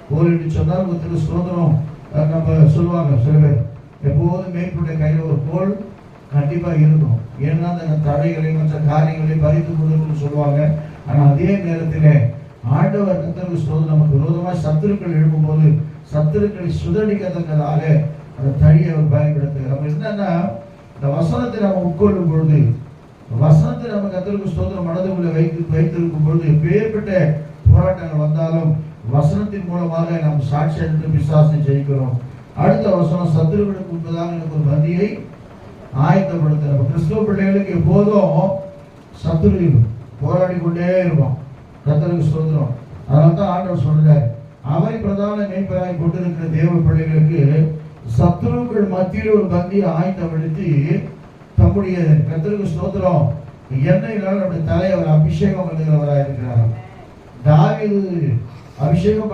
கோல் என்று சொன்னால் உங்களுக்கு ஸ்தோத்திரம் நம்ம சொல்லுவாங்க சில பேர், எப்போதும் மேய்ப்புடைய கையில் ஒரு கோல் கண்டிப்பா இருக்கும். ஏன்னா அந்த தடைகளை மற்ற காரியங்களை பறித்து கொடுக்கணும்னு சொல்லுவாங்க. ஆனா அதே நேரத்திலே ஆண்டவர் கர்த்தருக்கு ஸ்தோத்திரம் நமக்கு விரோதமாக சத்துருக்கள் எழும்பும்போது சத்துருக்களை சுதடிக்கத்தக்கதாக அந்த தடியை அவர் பயன்படுத்துகிறார். நம்ம என்னன்னா இந்த வசனத்தை நம்ம உட்கொள்ளும் பொழுது, வசனத்தை நம்ம கர்த்தருக்கு ஸ்தோத்திரம் மனதுக்குள்ள வைத்திருக்கும் பொழுது எப்பேற்பட்ட போராட்டங்கள் வந்தாலும் வசனத்தின் மூலமாக நாம் சாட்சி அளித்து பிசாசை ஜெயிக்கிறோம். அடுத்த வசனம், சத்துருக்களுக்கு முன்பதாக எனக்கு ஒரு பந்தியை ஆயத்தப்படுத்த. நம்ம கிறிஸ்துவ பிள்ளைகளுக்கு எப்போதும் சத்துரு போராடி கொண்டே இருப்போம். கர்த்தருக்கு ஸ்தோத்திரம். அதனால தான் ஆண்டவர் சொல்றார், அவரை பிரதான மேய்ப்பராய் கொண்டிருக்கிற தேவ பிள்ளைகளுக்கு சத்துருக்கள் மத்தியில் ஒரு பந்தியை ஆயத்தப்படுத்தி தம்முடைய கர்த்தருக்கு ஸ்தோத்திரம் எண்ணெயினால் நம்முடைய தலையை அவர் அபிஷேகம் பண்ணுகிறவராக இருக்கிறார். தாவீது அபிஷேகம்